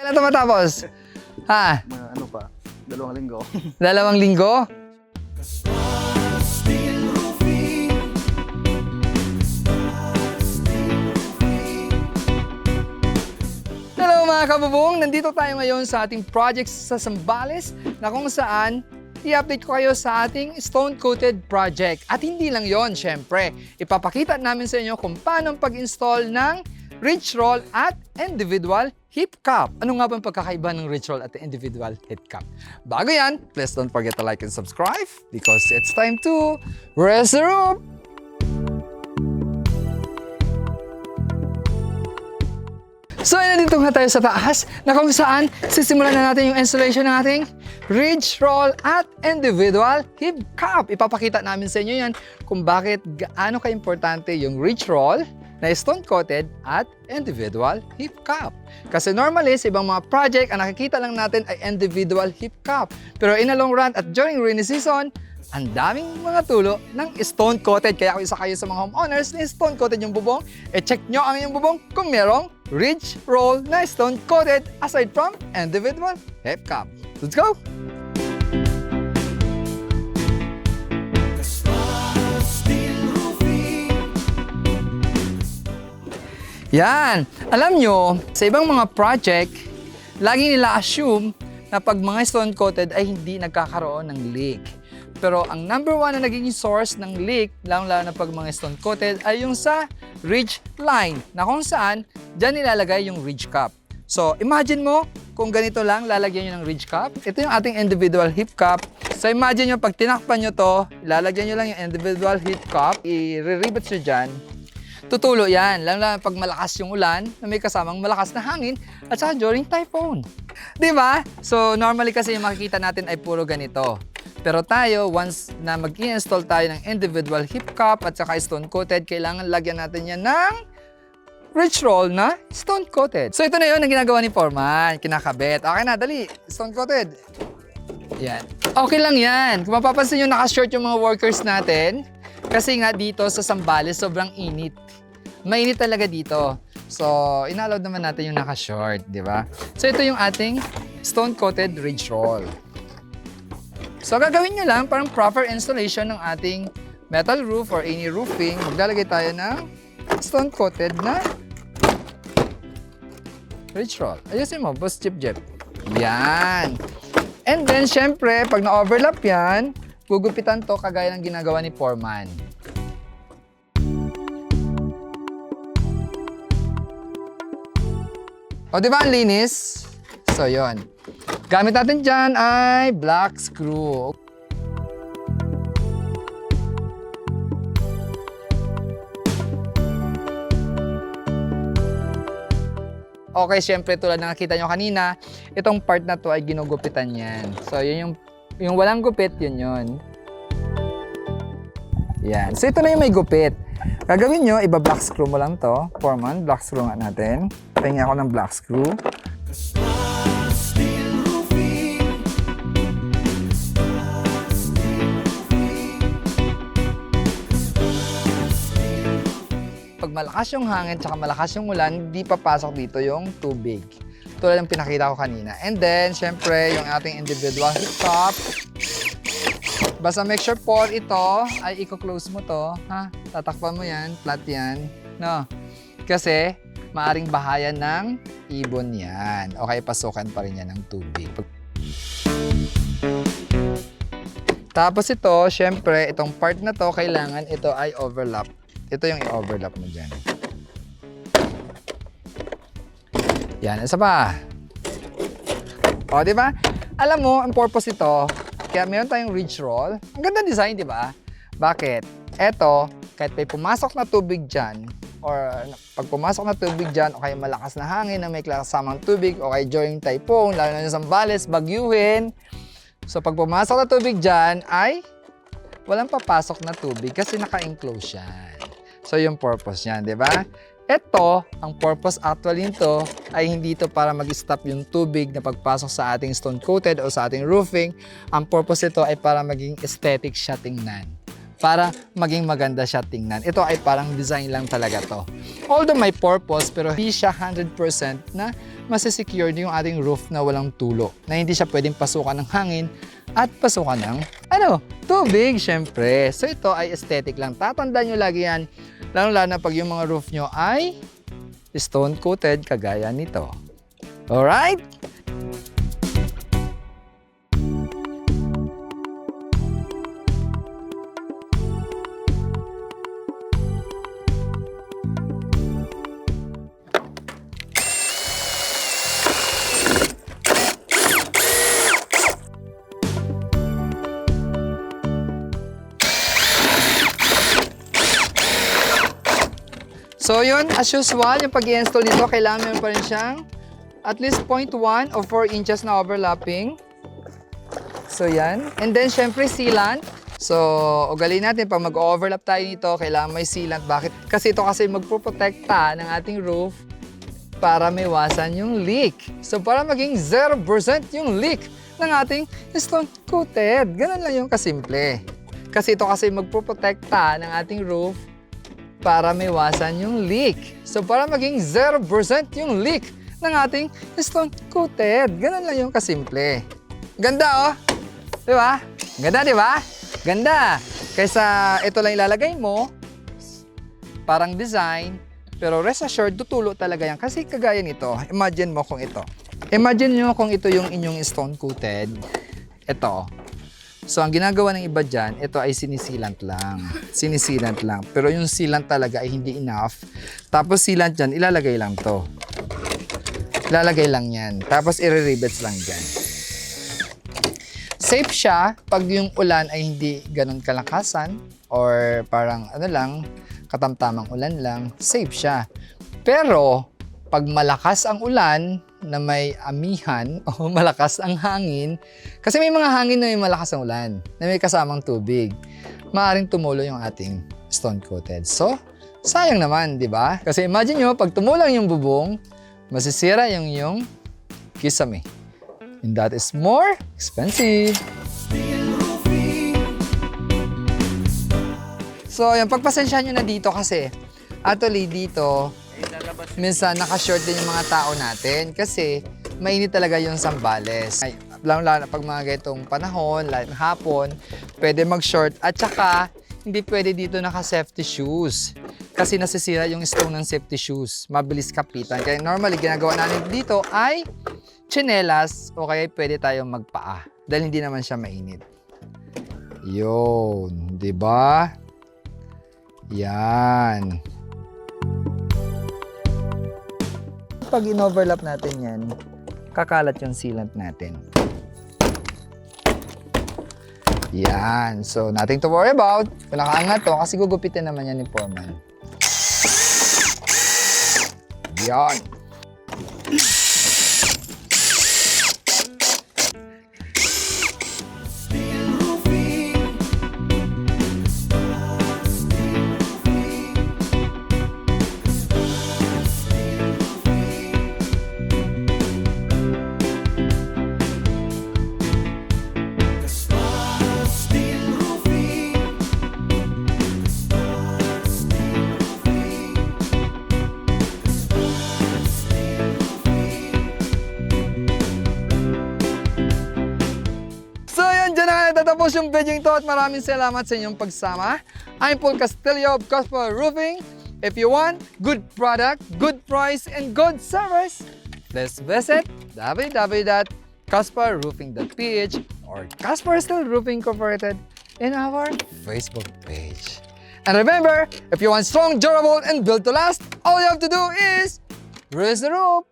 Kailan ito matapos? Ha? Ano pa? 2 linggo. 2 linggo? Hello mga kabubong! Nandito tayo ngayon sa ating project sa Zambales na kung saan i-update ko kayo sa ating stone-coated project. At hindi lang yon, syempre. Ipapakita namin sa inyo kung paano pag-install ng ridge roll at individual hip cup. Ano nga ba ang pagkakaiba ng ridge roll at individual hip cup? Bago yan, please don't forget to like and subscribe because it's time to resume! So, nandito nga tayo sa taas na kung saan sisimulan na natin yung installation ng ating ridge roll at individual hip cup. Ipapakita namin sa inyo yan kung bakit gaano ka-importante yung ridge roll na stone-coated at individual hip cup. Kasi normally, sa ibang mga project, ang nakikita lang natin ay individual hip cup. Pero in a long run at during rainy season, ang daming mga tulo ng stone-coated. Kaya kung isa kayo sa mga homeowners na stone-coated yung bubong, check nyo ang inyong bubong kung merong ridge roll na stone-coated aside from individual hip cup. Let's go! Yan! Alam nyo, sa ibang mga project, lagi nila assume na pag mga stone-coated ay hindi nagkakaroon ng leak. Pero ang number 1 na naging source ng leak, lalo na pag mga stone-coated, ay yung sa ridge line, na kung saan dyan nilalagay yung ridge cup. So, imagine mo, kung ganito lang, lalagyan nyo ng ridge cup. Ito yung ating individual hip cup. So, imagine nyo, pag tinakpan nyo to, lalagyan nyo lang yung individual hip cup, i-rivet nyo dyan, tutulo yan, lalo na pag malakas yung ulan, na may kasamang malakas na hangin, at saka during typhoon. Diba? So, normally kasi yung makikita natin ay puro ganito. Pero tayo, once na mag-i-install tayo ng individual hip cup at saka stone-coated, kailangan lagyan natin yan ng ridge roll na stone-coated. So, ito na yun ang ginagawa ni Foreman. Kinakabit. Okay na, dali. Stone-coated. Yan. Okay lang yan. Kung mapapansin nyo, naka-short yung mga workers natin. Kasi nga dito sa Zambales, sobrang init. Mainit talaga dito. So, inallowed naman natin yung naka-short, di ba? So, ito yung ating stone-coated ridge roll. So, gagawin nyo lang parang proper installation ng ating metal roof or any roofing. Maglalagay tayo ng stone-coated na ridge roll. Ayusin mo, boss Jip. Yan. And then, syempre, pag na-overlap yan, gugupitan to kagaya ng ginagawa ni Foreman. O, di ba ang linis? So, yon. Gamit natin dyan ay black screw. Okay, syempre tulad na nakita nyo kanina, itong part na to ay ginugupitan yan. So, yun yung walang gupit, yun. Yan. So, ito na yung may gupit. Gagawin nyo, iba-black screw mo lang to. Foreman, black screw nga natin. Pahingi ako ng black screw. Pag malakas yung hangin at malakas yung ulan, hindi papasok dito yung tubig. Tulad ng pinakita ko kanina. And then, syempre, yung ating individual hip cup. Basta make sure po ito ay i-close mo to. Ha? Tatakpan mo yan, flat yan. No? Kasi, maaring bahayan ng ibon yan. O kaya pasukan pa rin yan ng tubig. Tapos ito, syempre, itong part na to, kailangan ito ay overlap. Ito yung i-overlap mo dyan. Yan, isa pa. O, di ba? Alam mo, ang purpose ito, kaya meron tayong ridge roll. Ang ganda design, di ba? Bakit? Eto, kahit may pumasok na tubig dyan, or pag pumasok na tubig dyan, o kaya malakas na hangin na may kasamang tubig, o kaya during typhoon, lalo na sa Zambales, bagyuhin. So, pag pumasok na tubig dyan, ay walang papasok na tubig kasi naka-enclose yan. So, yung purpose yan, di ba? Ito, ang purpose actually nito ay hindi ito para mag-stop yung tubig na pagpasok sa ating stone-coated o sa ating roofing. Ang purpose ito ay para maging aesthetic siya tingnan. para maging maganda siya tingnan. Ito ay parang design lang talaga to. Although may purpose, pero hindi siya 100% na masisecure yung ating roof na walang tulo. Na hindi siya pwedeng pasukan ng hangin at pasukan ng, tubig, syempre. So ito ay aesthetic lang. Tatandaan nyo lagi yan, lalo-lalo na pag yung mga roof nyo ay stone-coated kagaya nito. Alright? So yun, as usual, yung pag-i-install nito, kailangan meron pa rin siyang at least 0.1 or 4 inches na overlapping. So yan. And then, syempre, sealant. So, ugalin natin, pag mag-overlap tayo nito, kailangan may sealant. Bakit? Kasi ito kasi magproprotekta ng ating roof para maiwasan yung leak. So, para maging 0% yung leak ng ating stone-coated. Ganun lang yung kasimple. Kasi ito kasi magproprotekta ng ating roof para maiwasan yung leak. So, para maging 0% yung leak ng ating stone-coated. Ganun lang yung kasimple. Ganda, oh! Di ba? Ganda, di ba? Ganda! Kaysa ito lang ilalagay mo, parang design, pero rest assured, tutulo talaga yan. Kasi kagaya nito, imagine mo kung ito. Imagine nyo kung ito yung inyong stone-coated. Ito. So, ang ginagawa ng iba dyan, ito ay sinisilant lang. Sinisilant lang. Pero yung sealant talaga ay hindi enough. Tapos sealant dyan, ilalagay lang to. Ilalagay lang yan. Tapos i-rivets lang dyan. Safe siya pag yung ulan ay hindi ganun kalakasan or parang katamtamang ulan lang. Safe siya. Pero, pag malakas ang ulan na may amihan o malakas ang hangin, kasi may mga hangin na may malakas ang ulan, na may kasamang tubig, maaaring tumulo yung ating stone-coated. So, sayang naman, di ba? Kasi imagine nyo, pag tumulang yung bubong, masisira yung iyong kisame. And that is more expensive. So, yung pagpasensyahan nyo na dito kasi, actually dito, minsan naka-short din yung mga tao natin kasi mainit talaga yung sambales. Lalo pag mga ganitong panahon, like hapon, pwede mag-short at saka hindi pwede dito naka-safety shoes kasi nasisira yung stone ng safety shoes. Mabilis kapitan. Kaya normally ginagawa natin dito ay tsinelas o kaya pwede tayong magpaa dahil hindi naman siya mainit. Yun, di ba? Yan. Pag in-overlap natin yan, kakalat yung sealant natin. Yan. So, nothing to worry about. Kung nakaangat to, kasi gugupitin naman yan ni Foreman. Yan. Tapos yung video ito at maraming salamat sa inyong pagsama. I'm Paul Castillo of Casper Roofing. If you want good product, good price, and good service, please visit www.casperroofing.ph or Casper Steel Roofing Incorporated in our Facebook page. And remember, if you want strong, durable, and built to last, all you have to do is raise the roof.